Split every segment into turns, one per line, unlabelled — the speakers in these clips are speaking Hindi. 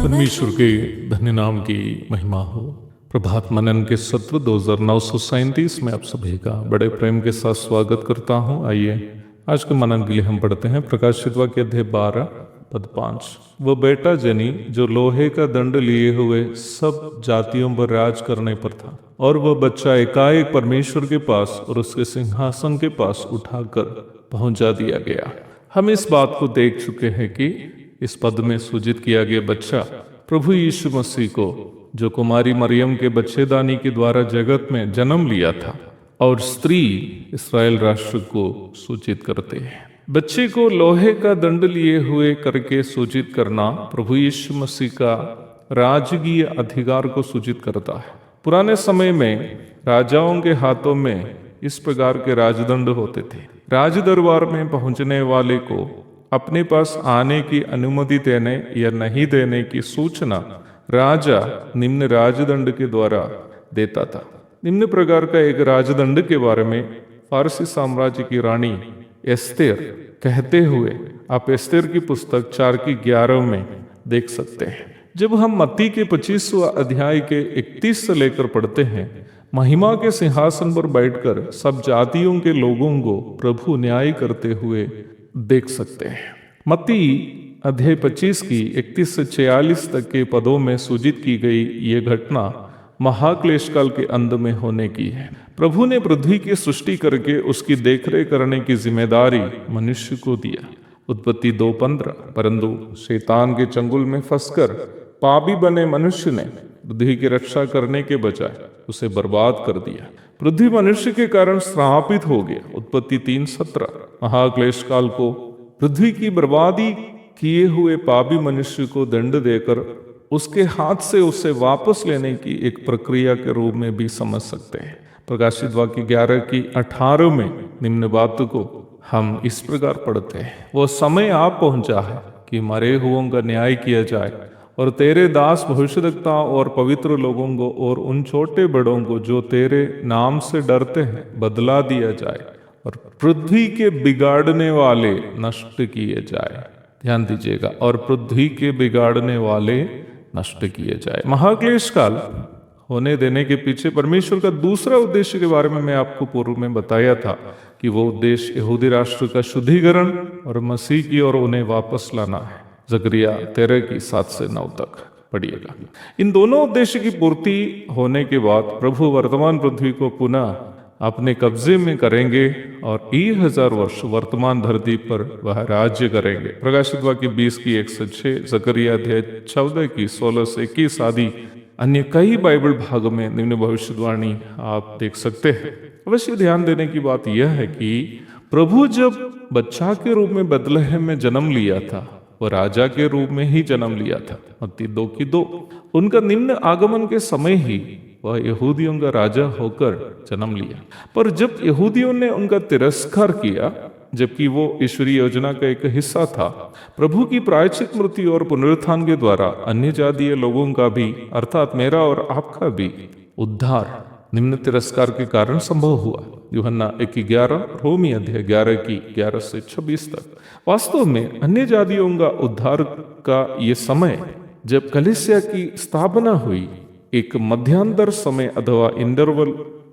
परमेश्वर के धन्य नाम की महिमा हो। प्रभात मनन के सत्र 2937 में आप सभी का बड़े प्रेम के साथ स्वागत करता हूं। आइए आज के मनन के लिए हम पढ़ते हैं प्रकाशित वाक्य अध्याय 12 पद 5। वह बेटा जनी जो लोहे का दंड लिए हुए सब जातियों पर राज करने पर था, और वह बच्चा एकाएक परमेश्वर के पास और उसके सिंहासन के पास उठाकर पहुंचा दिया गया। हम इस बात को देख चुके हैं कि इस पद में सूचित किया गया बच्चा प्रभु यीशु मसीह को, जो कुमारी मरियम के बच्चेदानी के द्वारा जगत में जन्म लिया था, और स्त्री इस्राएल राष्ट्र को सूचित करते हैं। बच्चे को लोहे का दंड लिए हुए करके सूचित करना प्रभु यीशु मसीह का राजकीय अधिकार को सूचित करता है। पुराने समय में राजाओं के हाथों में इस प्रकार के राजदंड होते थे। राज दरबार में पहुंचने वाले को अपने पास आने की अनुमति देने या नहीं देने की सूचना राजा निम्न राजदंड के द्वारा देता था। निम्न प्रकार का एक राजदंड के बारे में फारसी साम्राज्य की रानी एस्तेर कहते हुए आप एस्तेर की पुस्तक 4:11 में देख सकते हैं। जब हम मत्ती के 25वां अध्याय के 31 से लेकर पढ़ते हैं, महिमा के सिंहासन पर बैठकर सब जातियों के लोगों को प्रभु न्याय करते हुए देख सकते हैं। मत्ती अध्याय 25 की 31 से 46 तक के पदों में सूचित की गई ये घटना महाक्लेश काल के अंत में होने की है। प्रभु ने पृथ्वी की सृष्टि करके उसकी देखरेख करने की जिम्मेदारी मनुष्य को दिया। उत्पत्ति 2:15। परंतु शैतान के चंगुल में फंसकर पापी बने मनुष्य ने पृथ्वी की रक्षा करने के बजाय उसे बर्बाद कर दिया। पृथ्वी मनुष्य के कारण श्रापित हो गया। उत्पत्ति 3:17। महाक्लेश काल को पृथ्वी की बर्बादी किए हुए पापी मनुष्य को दंड देकर उसके हाथ से उसे वापस लेने की एक प्रक्रिया के रूप में भी समझ सकते हैं। प्रकाशित वाक्य 11:18 में निम्न बात को हम इस प्रकार पढ़ते हैं, वो समय आ पहुंचा है कि मरे हुओं का न्याय किया जाए, और तेरे दास भविष्यद्वक्ताओं और पवित्र लोगों को और उन छोटे बड़ों को जो तेरे नाम से डरते हैं बदला दिया जाए, और पृथ्वी के बिगाड़ने वाले नष्ट किए जाए। ध्यान दीजिएगा, और पृथ्वी के बिगाड़ने वाले नष्ट किए जाए। महाक्लेश काल होने देने के पीछे परमेश्वर का दूसरा उद्देश्य के बारे में मैं आपको पूर्व में बताया था कि वो उद्देश्य यहूदी राष्ट्र का शुद्धिकरण और मसीह की ओर उन्हें वापस लाना है। जकरिया 13:7-9 तक पढ़िएगा। इन दोनों उद्देश्य की पूर्ति होने के बाद प्रभु वर्तमान पृथ्वी को पुनः अपने कब्जे में करेंगे और 1000 वर्ष वर्तमान धरती पर वह राज्य करेंगे। प्रकाशित वाक्य 20:1-6, जकरिया अध्याय 14:16-21 आदि अन्य कई बाइबल भागों में निम्न भविष्यवाणी आप देख सकते हैं। अवश्य ध्यान देने की बात यह है कि प्रभु जब बच्चा के रूप में बेथलेहम में जन्म लिया था, वह राजा के रूप में ही जन्म लिया था। मत्ती 2:2। उनका निम्न आगमन के समय ही वह यहूदियों का राजा होकर जन्म लिया। पर जब यहूदियों ने उनका तिरस्कार किया, जबकि वो ईश्वरीय योजना का एक हिस्सा था, प्रभु की प्रायश्चित मृत्यु और पुनरुत्थान के द्वारा अन्य जातीय लोगों का भी, अर्थात मेरा और आपका भी उद्धार निम्न तिरस्कार के कारण संभव हुआ। यूहन्ना 1:11, रोमी अध्याय 11:11-26 तक। वास्तव में अन्य जातियों का उद्धार का ये समय जब कलीसिया की स्थापना हुई, एक मध्यांतर समय अथवा इंटरवल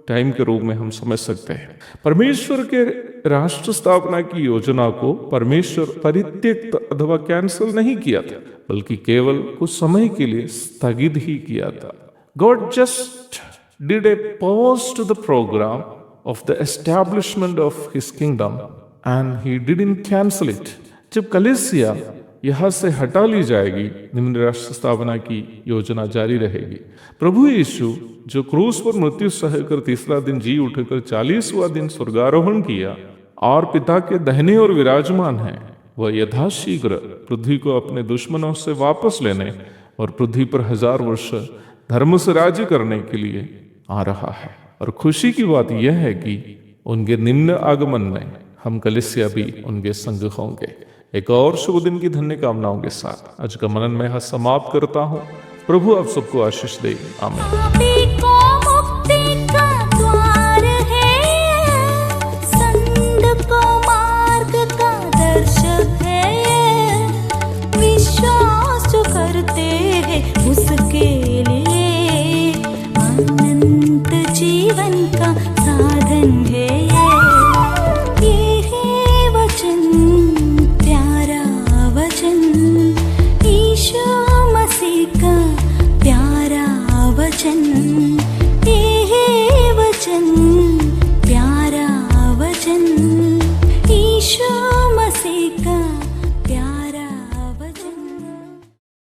टाइम के रूप में हम समझ सकते हैं। परमेश्वर के राष्ट्र स्थापना की योजना को परमेश्वर परित्यक्त अथवा कैंसिल नहीं किया था, बल्कि केवल कुछ समय के लिए स्थगित ही किया था। God just did a pause to the program of the establishment of his kingdom, and he didn't cancel it जब कलीसिया यहाँ से हटा ली जाएगी, निम्न राष्ट्र स्थापना की योजना जारी रहेगी। प्रभु यीशु जो क्रूस पर मृत्यु सहकर तीसरा दिन जी उठकर 40वां दिन स्वर्गारोहण किया और पिता के दाहिने ओर विराजमान है, वह यथाशीघ्र पृथ्वी को अपने दुश्मनों से वापस लेने और पृथ्वी पर 1000 वर्ष धर्म से राज्य करने के लिए आ रहा है। और खुशी की बात यह है कि उनके निम्न आगमन में हम कलीसिया भी उनके संग होंगे। एक और शुभ दिन की धन्य कामनाओं के साथ आज का मनन में समाप्त करता हूँ। प्रभु आप सबको आशीष दे। आमीन।
उसके लिए अनंत जीवन का साधन है ये है वचन, प्यारा वचन, यीशु मसीह का प्यारा वचन, ये है वचन।